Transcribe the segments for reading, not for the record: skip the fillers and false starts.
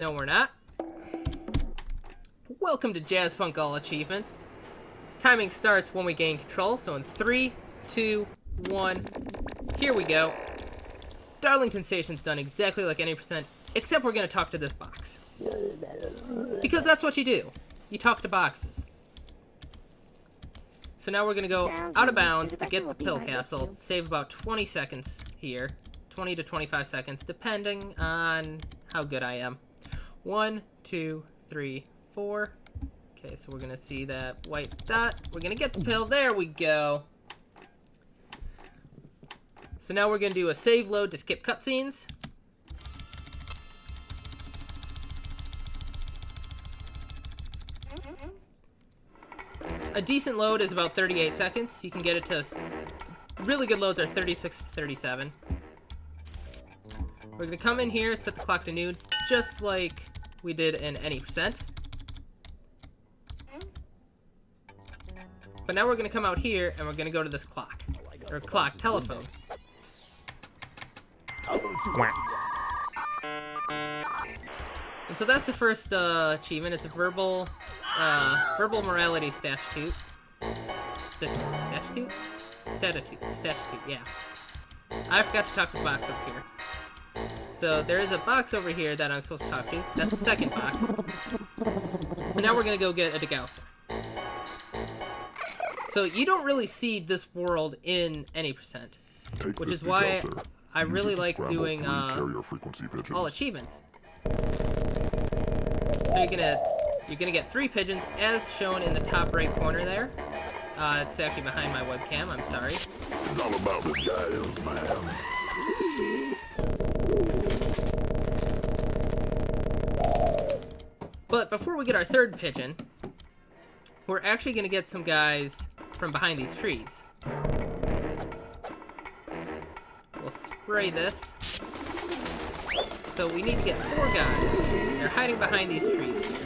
No, we're not. Welcome to Jazzpunk All Achievements. Timing starts when we gain control, so in 3, 2, 1, here we go. Darlington Station's done exactly like any percent, except we're gonna talk to this box. Because that's what you do. You talk to boxes. So now we're gonna go out of bounds to get the pill capsule, save about 20 seconds here. 20 to 25 seconds, depending on how good I am. 1, 2, 3, 4. Okay, so we're gonna see that white dot. We're gonna get the pill. There we go. So now we're gonna do a save load to skip cutscenes. A decent load is about 38 seconds. You can get it to... Really good loads are 36 to 37. We're gonna come in here, set the clock to noon, just like we did in any percent. But now we're gonna come out here and we're gonna go to this clock. Or clock, telephone. And so that's the first achievement. It's a verbal morality statute. Statute, yeah. I forgot to talk to the box over here. So there is a box over here that I'm supposed to talk to. That's the second box. And now we're gonna go get a degausser. So you don't really see this world in any percent, which is why I really like doing all achievements. So you're gonna get 3 pigeons as shown in the top right corner there. It's actually behind my webcam. I'm sorry. It's all about the guys, man. But before we get our third pigeon, we're actually gonna get some guys from behind these trees. We'll spray this. So we need to get 4 guys. They're hiding behind these trees here.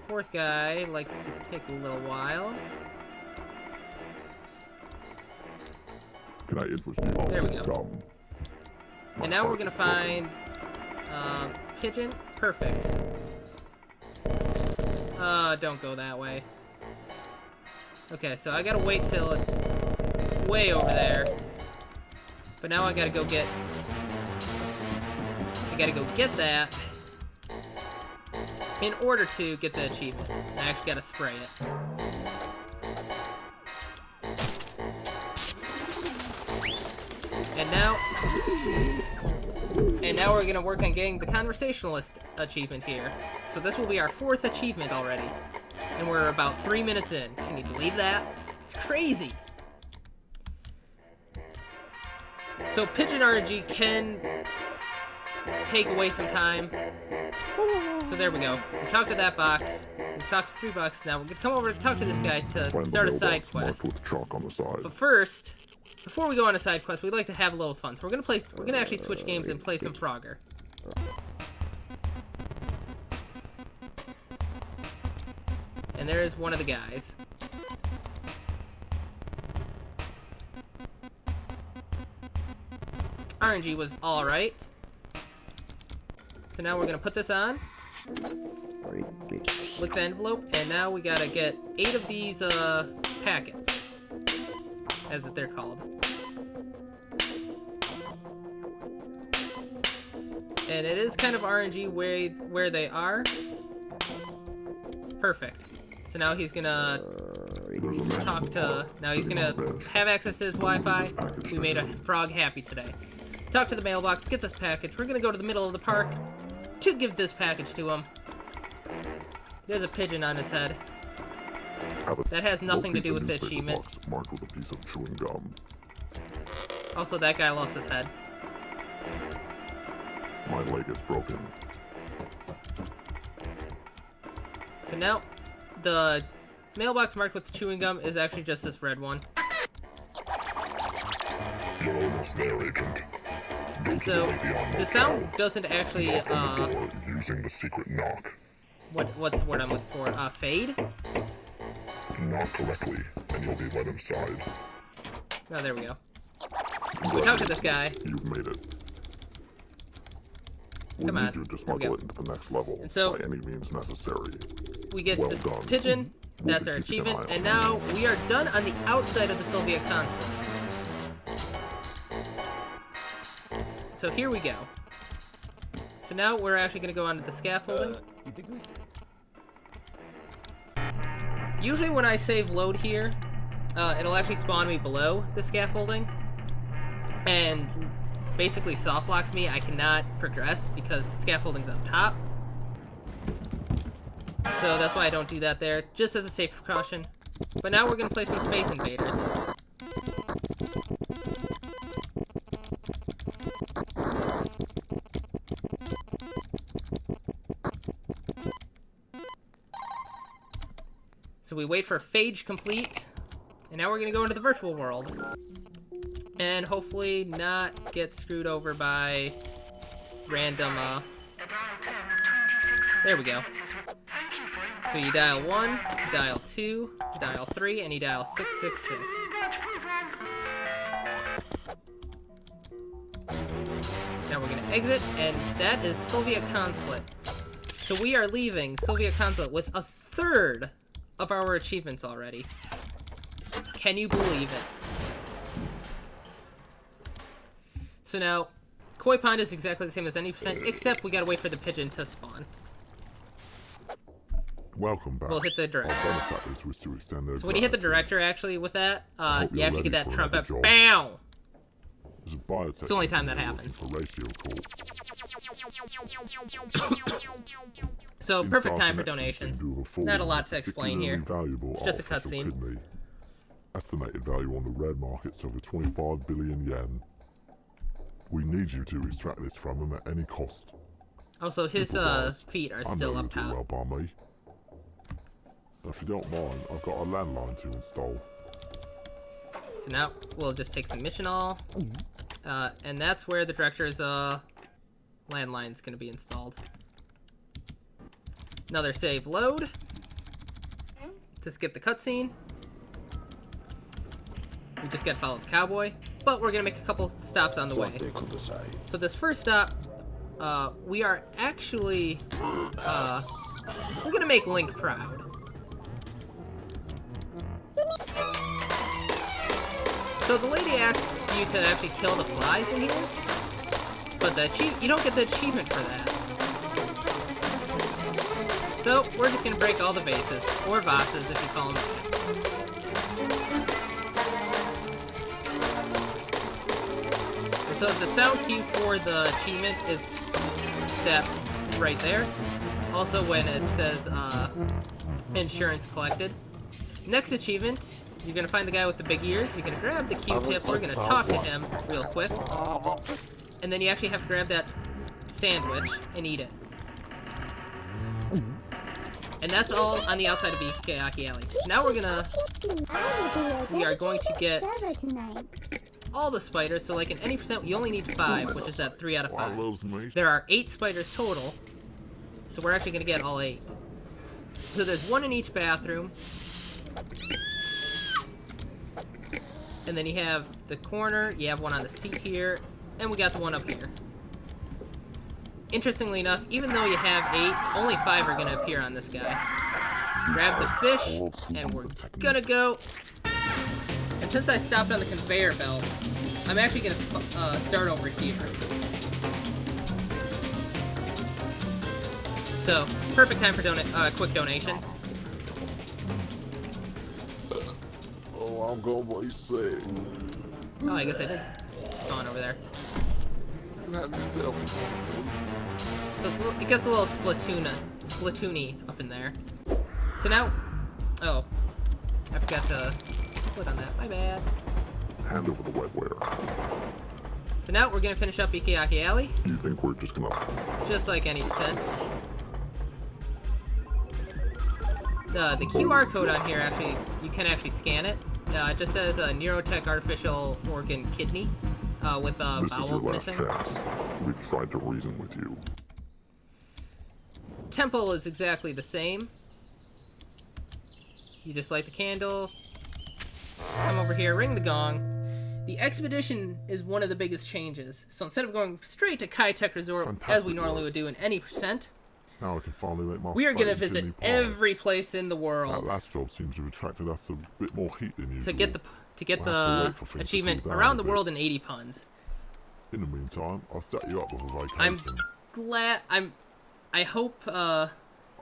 Fourth guy likes to take a little while. Can I interest you? There we go. And now we're gonna find pigeon. Perfect. Don't go that way. Okay, so I gotta wait till it's way over there. But now I gotta go get that in order to get the achievement. I actually gotta spray it. And now we're gonna work on getting the conversationalist achievement here. So this will be our 4th achievement already. And we're about 3 minutes in. Can you believe that? It's crazy! So Pigeon RNG can take away some time. So there we go. We talked to that box. We've talked to 3 boxes now. We're gonna come over to talk to this guy to start a side quest. But first, before we go on a side quest, we'd like to have a little fun. So we're gonna actually switch games and play some Frogger. And there's one of the guys. RNG was alright. So now we're gonna put this on. Lick the envelope, and now we gotta get 8 of these packets. As they're called. And it is kind of RNG where they are. Perfect. So now he's gonna now he's gonna have access to his Wi-Fi. We made a frog happy today. Talk to the mailbox, get this package. We're gonna go to the middle of the park to give this package to him. There's a pigeon on his head. That has nothing to do with the achievement. Marked with a piece of chewing gum. Also, that guy lost his head. My leg is broken. So now, the mailbox marked with chewing gum is actually just this red one. You're almost there, Agent. So the sound doesn't actually using the secret knock. What's the word I'm looking for? Fade? Knock correctly, and you'll be let inside. Oh, there we go. We talk to this guy. You've made it. We Come need on. you to There we smuggle go. it into the next level And so- by any means necessary. We get Well the done. pigeon. We'll That's be our keeping an achievement. eye And on now we are done on the outside of the Soviet consulate. So here we go. So now we're actually going to go onto the scaffolding. Usually when I save load here, it'll actually spawn me below the scaffolding. And basically soft locks me. I cannot progress because the scaffolding's up top. So that's why I don't do that there, just as a safe precaution. But now we're going to play some Space Invaders. So we wait for Phage complete, and now we're going to go into the virtual world. And hopefully not get screwed over by random, there we go. So you dial 1, you dial 2, you dial 3, and you dial 666. Now we're gonna exit, and that is Soviet Consulate. So we are leaving Soviet Consulate with a third of our achievements already. Can you believe it? So now, Koi Pond is exactly the same as any percent, except we gotta wait for the pigeon to spawn. Welcome back. We'll hit the director. Our benefactors wish to extend their So when you hit the gratitude. director, actually, with that, hope you you're actually get ready that for another trumpet. job. BAM! There's a biotech It's the only time that happens. for ratio call. So, perfect Inside time for connections donations. can do a full Not a lot to explain here. particularly valuable It's just a artificial cutscene. kidney. Estimated value on the red market's over 25 billion yen. We need you to extract this from him at any cost. Also, his Improvise. feet are I still know up you'll do top. well by me. If you don't mind, I've got a landline to install. So now we'll just take some mission all, and that's where the director's landline is going to be installed. Another save load to skip the cutscene. We just got to follow the cowboy, but we're going to make a couple stops on the way. So this first stop, we are actually we're going to make Link proud. So the lady asks you to actually kill the flies in here, but you don't get the achievement for that. So we're just gonna break all the vases, or vases if you call them. And so the sound cue for the achievement is that right there. Also when it says insurance collected. Next achievement. You're gonna find the guy with the big ears, you're gonna grab the Q-tip, we're gonna talk to him real quick. And then you actually have to grab that sandwich and eat it. And that's all on the outside of Ikeyaki Alley. So now we are going to get all the spiders, so like in any percent, you only need 5, which is at 3 out of 5. There are 8 spiders total, so we're actually gonna get all 8. So there's 1 in each bathroom. And then you have the corner, you have 1 on the seat here, and we got the 1 up here. Interestingly enough, even though you have 8, only 5 are gonna appear on this guy. Grab the fish, and we're gonna go. And since I stopped on the conveyor belt, I'm actually gonna start over here. So, perfect time for quick donation. Oh, I'm going to say. Oh, I guess I did spawn over there. So it gets a little splatoony up in there. So now, oh, I forgot to click on that. My bad. Hand over the wetware. So now we're gonna finish up Ikeyaki Alley, You think we're just gonna... just like any percent. The QR code on here actually, you can actually scan it. It just says Neurotech Artificial Organ Kidney with This bowels is your last missing. chance. We've tried to reason with you. Temple is exactly the same. You just light the candle, come over here, ring the gong, The expedition is one of the biggest changes. So instead of going straight to Kai Tech Resort, as we normally would do in any percent, now I can finally make my we are going to space visit Jimmy Pie. every place in the That world last job seems to have attracted us a bit more heat than usual. to get the We'll have to wait for things to achievement cool down around a the bit. world in 80 puns. In the meantime, I'll set you up with a vacation. I'm glad. I hope All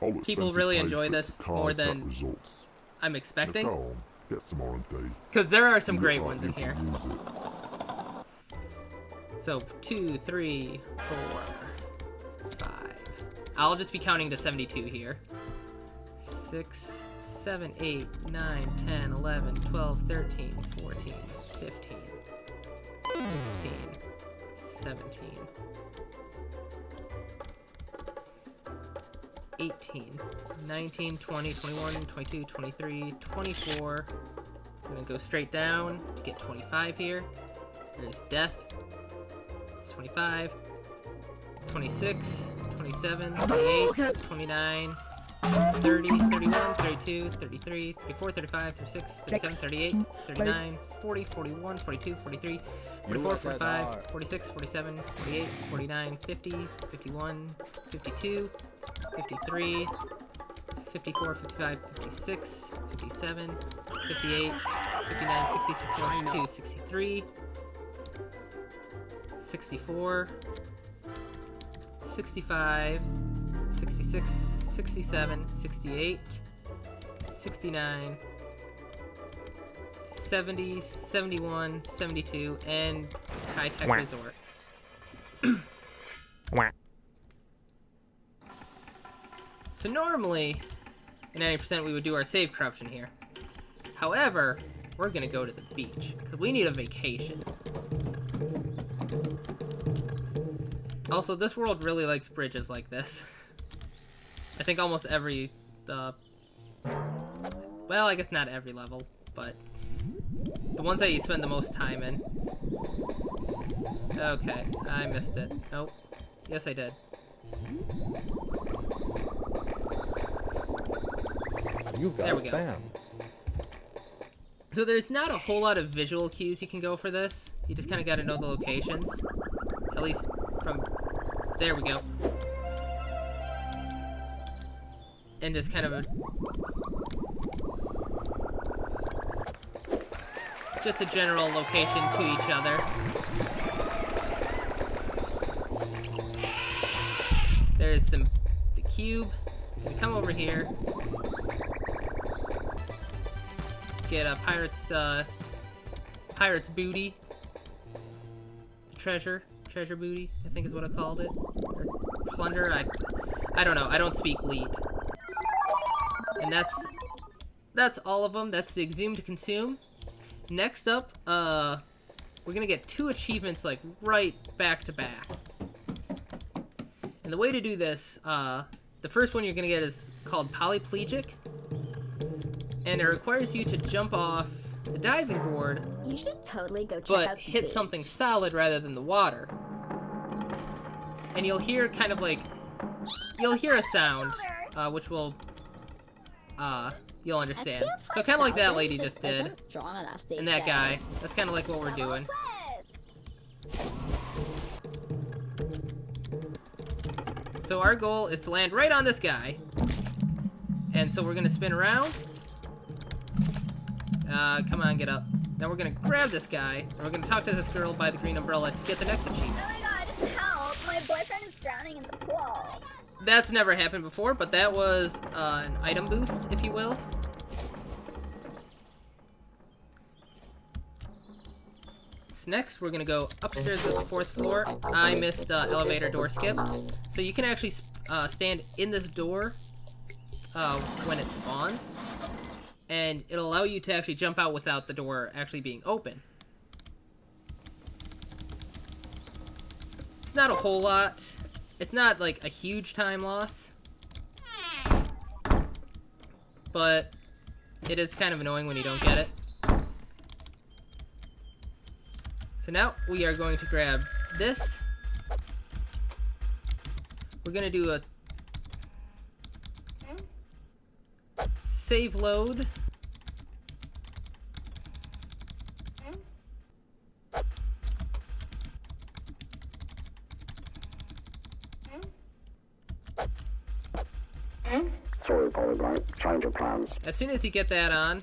people expenses really paid enjoy for this Kai more Tech than Resorts. I'm Now expecting, go on, get some R&D. because there are some You great look like ones in you here. can use it. So 2, 3, 4, 5. I'll just be counting to 72 here. 6, 7, 8, 9, 10, 11, 12, 13, 14, 15, 16, 17, 18, 19, 20, 21, 22, 23, 24. I'm gonna go straight down to get 25 here. There's death. It's 25, 26, 27, 28, 29, 30, 31, 32, 33, 34, 35, 36, 37, 38, 39, 40, 41, 42, 43, 44, 45, 46, 47, 48, 49, 50, 51, 52, 53, 54, 55, 56, 57, 58, 59, 60, 61, 62, 63, 64, 65, 66, 67, 68, 69, 70, 71, 72, and Kai Tech Resort. So normally, in 90% we would do our save corruption here. However, we're gonna go to the beach, because we need a vacation. Also, this world really likes bridges like this. I think almost every, well, I guess not every level, but the ones that you spend the most time in. Okay, I missed it. Nope. Yes, I did. You got There we go. spam. So there's not a whole lot of visual cues you can go for this. You just kind of got to know the locations. At least from... There we go. And just kind of... Just a general location to each other. There's the cube. Gonna come over here. Get a pirate's booty. Treasure booty, I think is what I called it. Or plunder, I don't know, I don't speak lead. And that's all of them. That's the exhume to consume. Next up, we're gonna get 2 achievements like right back to back. And the way to do this, the first one you're gonna get is called Polyplegic. And it requires you to jump off the diving board, You should totally go check but out the hit beach. something solid rather than the water. And you'll hear kind of like, you'll hear a sound, which will, you'll understand. So kind of like that lady just did, Strong enough these and that days. guy. That's kind of like what we're doing. So our goal is to land right on this guy. And so we're gonna spin around. Come on, get up. Now we're gonna grab this guy, and we're gonna talk to this girl by the green umbrella to get the next achievement. Oh my god, help! My boyfriend is drowning in the pool. That's never happened before, but that was an item boost, if you will. So next, we're gonna go upstairs to the 4th floor. I missed elevator door skip, so you can actually stand in this door when it spawns, and it'll allow you to actually jump out without the door actually being open. It's not a whole lot. It's not like a huge time loss, but it is kind of annoying when you don't get it. So now we are going to grab this. We're gonna do a save load. Sorry, Polyblank. Change of plans. As soon as you get that on,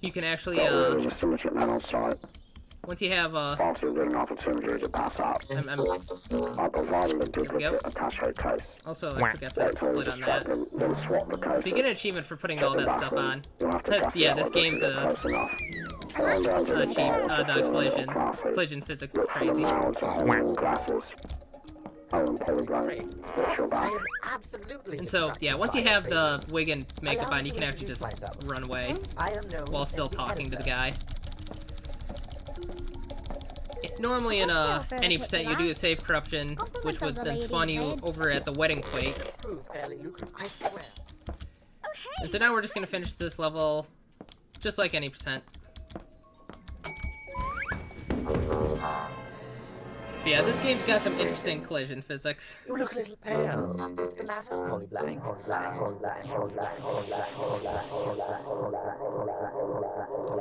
you can actually, There's a syndicate man on site. once you have, Far too good an opportunity to pass up. I provided a duplicate attache case. Also, I forgot to Wait till split you on that. distract them, then swap the cases. So you get an achievement for putting all that stuff on. You'll have to pass Yeah, it this out game's if you get close enough. Head on down to the cheap. bar with The feeling a little classy. collision physics is Look for the crazy. mouths of hanging glasses. Owen Polyblank, what's your back? Absolutely. And so, yeah, once you have the wig and makeup on, you can actually just run away while still talking to the guy. Normally in any percent you do a save corruption, which would then spawn you over at the wedding quake. And so now we're just gonna finish this level just like any percent. But yeah, this game's got some interesting collision physics. You look a little pale. What's the matter, Polyblank?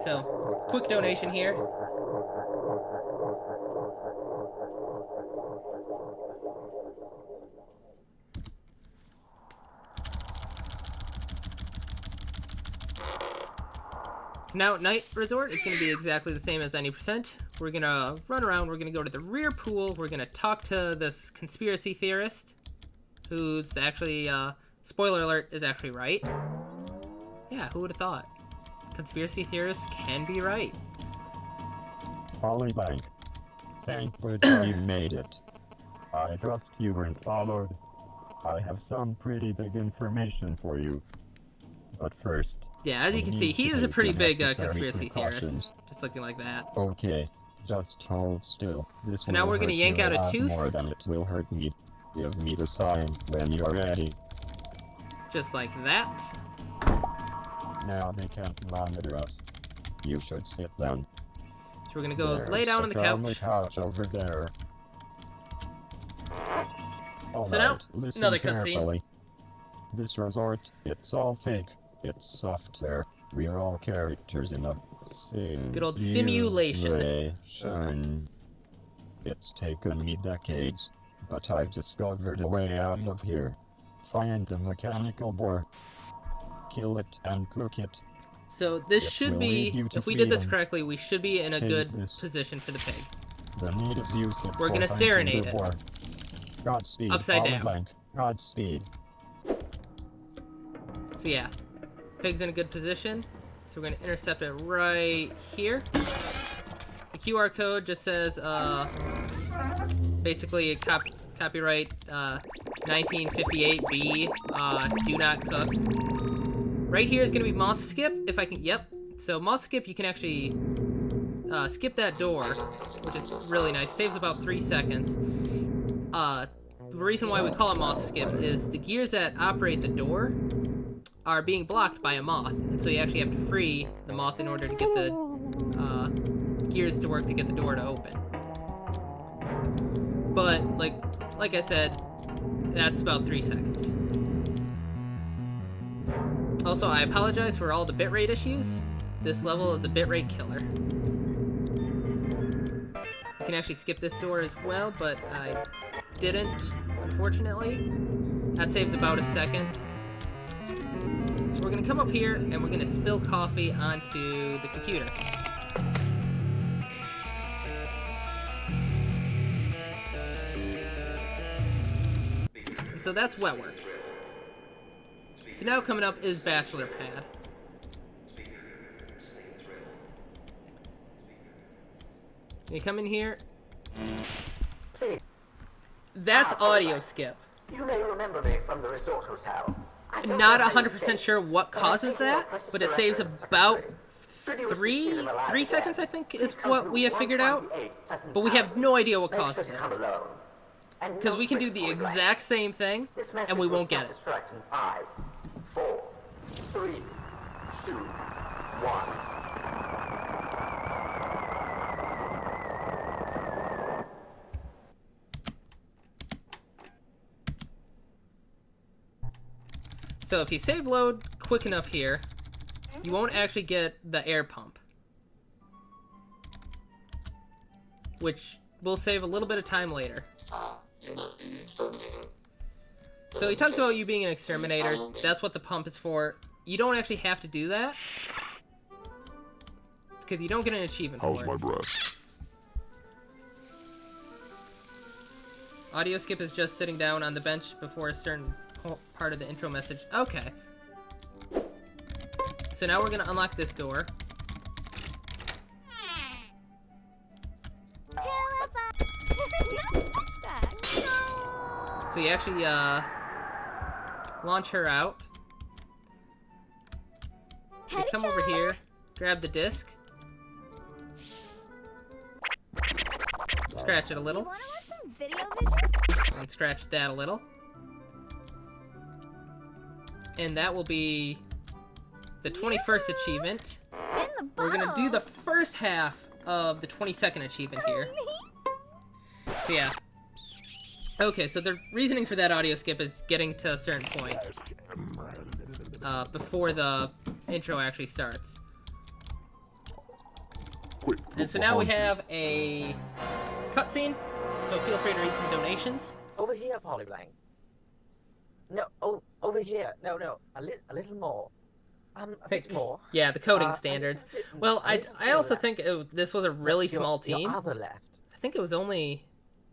So, quick donation here. So now, Night Resort is going to be exactly the same as any percent. We're going to run around, we're going to go to the rear pool, we're going to talk to this conspiracy theorist, who's actually, spoiler alert, is actually right. Yeah, who would have thought? Conspiracy theorists can be right. Polyblank, thank God you made it. I trust you weren't followed. I have some pretty big information for you. But first... Yeah, as you can see, he is a pretty big conspiracy theorist. Just looking like that. Okay, just hold still. So now we're gonna yank out a tooth. More than it will hurt me. Give me the sign when you're ready. Just like that. Now they can't monitor us. You should sit down. So we're gonna go There's lay down on the couch. couch over there. So now, listen another cutscene. carefully. This resort, it's all fake. It's software. We're all characters in a good old simulation. It's taken me decades, but I've discovered a way out of here. Find the mechanical boar. Kill it and cook it. So this It should will be, lead you to if we did this freedom. correctly, we should be in a Take good this. position for the pig. The natives use it We're for gonna hunting serenade the it. boar. Godspeed. Upside down. Polyblank. Godspeed. So yeah, pig's in a good position. So we're gonna intercept it right here. The QR code just says, basically copyright 1958B, do not cook. Right here is gonna be moth skip, if I can, yep. So moth skip, you can actually skip that door, which is really nice. Saves about 3 seconds. The reason why we call it moth skip is the gears that operate the door are being blocked by a moth, and so you actually have to free the moth in order to get the gears to work to get the door to open. But like I said, that's about 3 seconds. Also, I apologize for all the bitrate issues. This level is a bitrate killer. You can actually skip this door as well, but I didn't, unfortunately. That saves about a second. So we're gonna come up here and we're gonna spill coffee onto the computer. And so that's Wetworks. So now coming up is Bachelor Pad. You come in here. That's audio skip. You may remember me from the resort hotel. Not 100% sure what causes that, but it saves about 3 seconds, I think, is what we have figured out. But we have no idea what causes it. Because we can do the exact same thing, and we won't get it. 5, 4, 3, 2, 1. So if you save load quick enough here, you won't actually get the air pump. Which will save a little bit of time later. So he talks about you being an exterminator. That's what the pump is for. You don't actually have to do that. Because you don't get an achievement How's for my it. breath? Audio skip is just sitting down on the bench before a certain part of the intro message. Okay. So now we're gonna unlock this door. So you actually, launch her out. You come over here, grab the disc. Scratch it a little. Wanna watch some video vision? And scratch that a little. And that will be the 21st achievement. In the We're gonna do the bottle. first half of the 22nd achievement here. So yeah. Okay, so the reasoning for that audio skip is getting to a certain point before the intro actually starts. Quick, And so now we have a cutscene, so feel free to read some donations. Over here, Polyblank. No, oh, over here. No, a little more. A bit more. Yeah, the coding a standards. little bit- Well, a I little also left. think this was a really Your- small team. Your other left. I think it was only,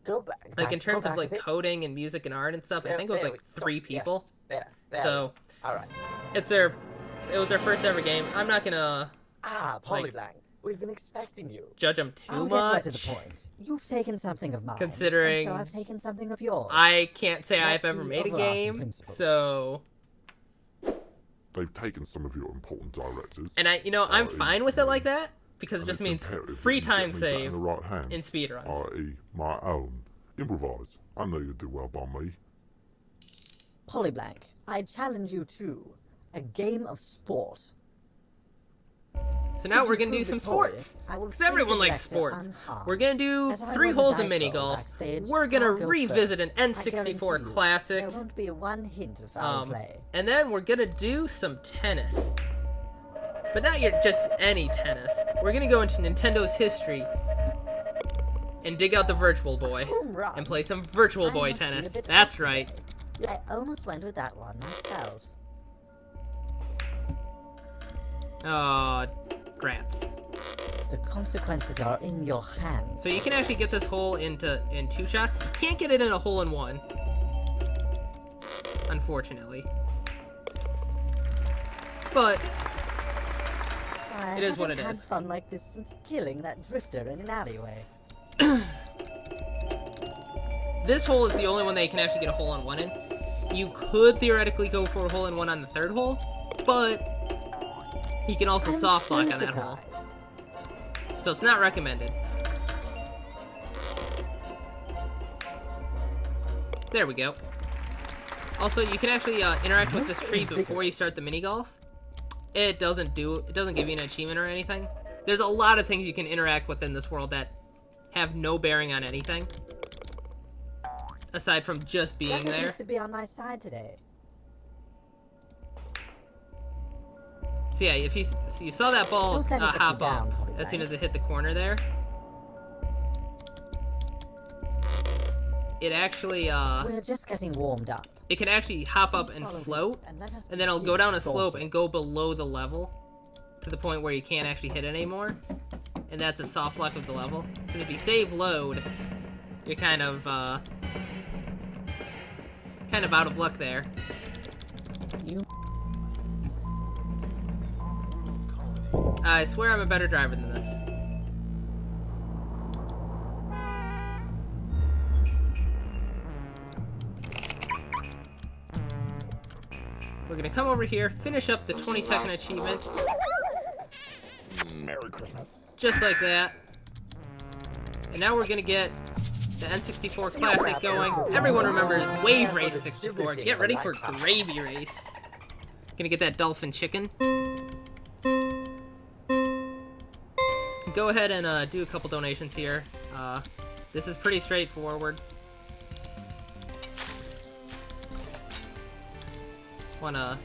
Go back. like, in go terms of, back like, a bit. coding and music and art and stuff, I There- think it was, there like, we- 3 people. Yes, there. So, All right. it was their first ever game. I'm not gonna Polyblank. We've been expecting you. judge them too I'll much. get right to the point. You've taken something of mine, Considering- and so I've taken something of yours. I can't say That's I've ever the made a overarching game, principle. so... They've taken some of your important directives. And I'm fine with it like that, because it and just it's means imperative that free you get time me back save in the right hands, in speedruns. i.e. my own. Improvise. I know you do well by me. Polyblank, I challenge you to a game of sport. So now Should we're you gonna do prove some victorious, sports. I will Because everyone take the likes director sports. unharmed. We're gonna do As I 3 run the holes in dice mini roll golf. backstage, We're gonna I'll go revisit first. an I N64 guarantee you, classic. There won't be one hint of foul play. And then we're gonna do some tennis. But not just any tennis. We're gonna go into Nintendo's history and dig out the Virtual Boy Home run. and play some Virtual I Boy must be a tennis. bit That's off right. today. I almost went with that one myself. Oh, grats. The consequences are in your hands. So you can actually get this hole in 2 shots. You can't get it in a hole in 1. Unfortunately. But I it is what haven't it had is. fun like this since killing that drifter in an alleyway. this hole is the only one that you can actually get a hole in 1 in. You could theoretically go for a hole in 1 on the 3rd hole, but you can also I'm soft so lock on that hole. surprised. So it's not recommended. There we go. Also, you can actually interact with this tree before you start the mini golf. It doesn't give you an achievement or anything. There's a lot of things you can interact with in this world that have no bearing on anything, aside from just being Reckon there. used to be on my side today. So yeah, if you saw that ball Don't let it get you hop down, up Polly as soon Blank. as it hit the corner there. It actually We're just getting warmed up. it can actually hop up and Follow me, float, and let us and then it'll begin go down a the slope gauntlet. and go below the level to the point where you can't actually hit it anymore. And that's a soft lock of the level. And if you save load, you're kind of out of luck there. You I swear I'm a better driver than this. We're gonna come over here, finish up the 22nd achievement. Merry Christmas. Just like that. And now we're gonna get the N64 Classic going. Everyone remembers Wave Race 64. Get ready for Gravy Race. Gonna get that dolphin chicken. Go ahead and do a couple donations here. This is pretty straightforward. A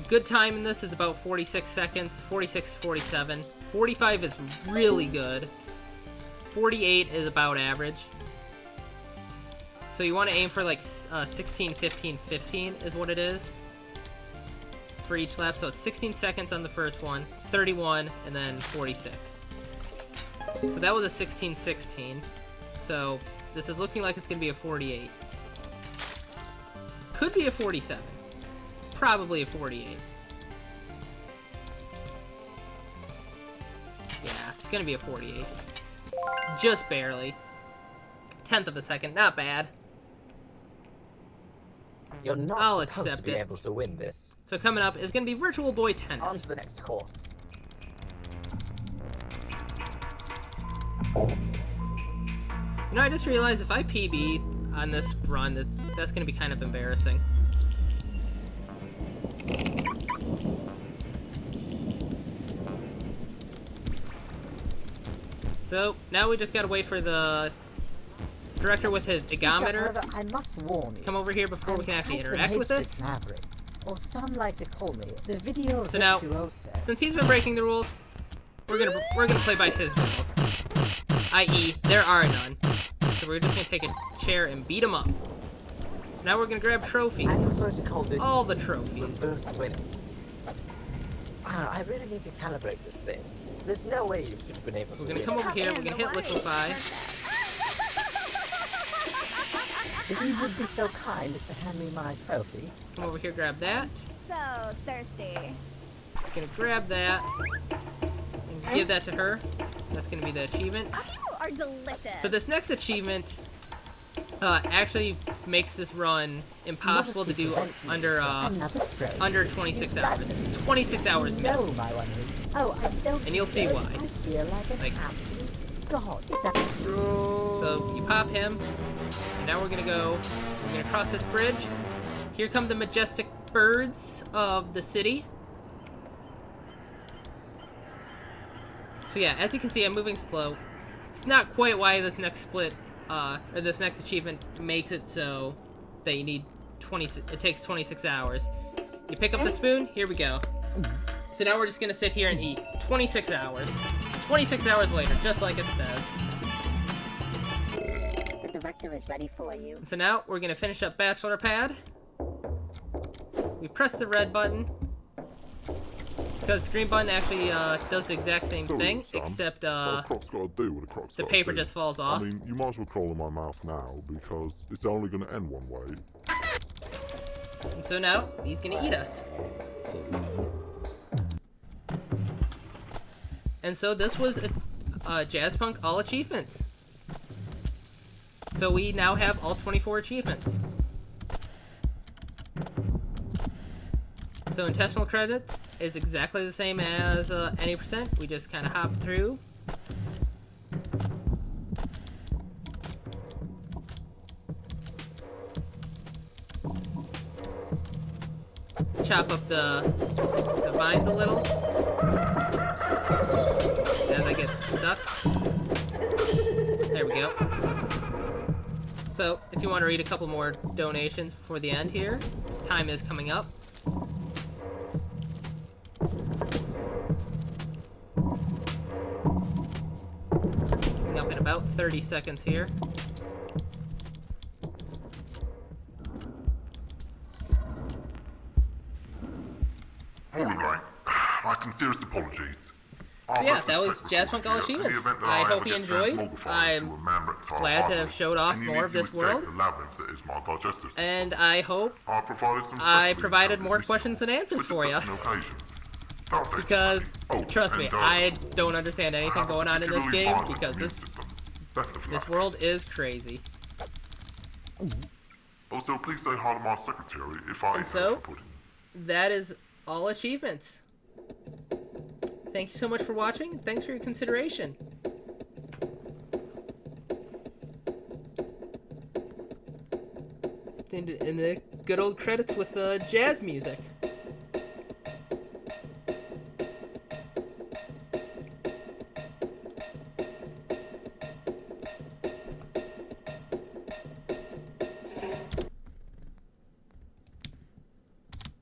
good time in this is about 46 seconds, 46 to 47. 45 is really good. 48 is about average. So you want to aim for like 16, 15, 15 is what it is for each lap. So it's 16 seconds on the first one, 31, and then 46. So that was a 16, 16. So this is looking like it's going to be a 48. Could be a 47. Probably a 48. Yeah, it's going to be a 48. Just barely. 1/10 of a second, not bad. You're not I'll supposed accept to be it. able to win this. So coming up is going to be Virtual Boy On Tennis. to the next course. You know, I just realized if I PB on this run, that's going to be kind of embarrassing. So, now we just gotta wait for the director with his egometer. However, I must warn you. Come over here before we can actually interact with this. Maverick, or some like to call me, the video So now, virtuoso. since he's been breaking the rules, we're gonna play by his rules. I.e., there are none. So we're just gonna take a chair and beat him up. Now we're gonna grab trophies. I prefer to call this All the trophies. first win. I really need to calibrate this thing. There's no way you should have been able to We're gonna win. come over here, we're gonna hit liquefy. If you would be so kind as to hand me my trophy. Come over here, grab that. So thirsty. Gonna grab that and give that to her. That's gonna be the achievement. You are delicious. So this next achievement actually makes this run impossible to do under Another trophy. under 26 hours. It's 26 hours minimum. No, my one. Oh, I don't. And you'll see deserve why. it. I feel like an Like- absolute god. Is that So you pop him, and now we're gonna cross this bridge. Here come the majestic birds of the city. So yeah, as you can see, I'm moving slow. It's not quite why this next split, or this next achievement makes it so that you need it takes 26 hours. You pick up the spoon, here we go. So now we're just gonna sit here and eat. 26 hours. 26 hours later, just like it says. The director is ready for you. So now we're gonna finish up Bachelor Pad. We press the red button because the green button actually does the exact same thing, Sam, except what a croc's gotta do what a croc's the gotta paper do. just falls off. I mean, you might as well crawl in my mouth now because it's only gonna end one way. And so now he's gonna eat us. And so this was Jazzpunk All Achievements. So we now have all 24 achievements. So intentional credits is exactly the same as any percent. We just kind of hop through. Chop up the vines a little. As I get stuck. There we go. So, if you want to read a couple more donations before the end here, time is coming up. Coming up in about 30 seconds here. Holy right. My sincerest apologies. So yeah, that was Jazzpunk All Achievements. I hope you enjoyed. I'm glad to have showed off more of this world. And I hope I provided more questions than answers for you. Because, trust me, I don't understand anything going on in this game because this world is crazy. Also, please say hi to my secretary if I And so, that is all achievements. Thank you so much for watching. Thanks for your consideration. And the good old credits with jazz music.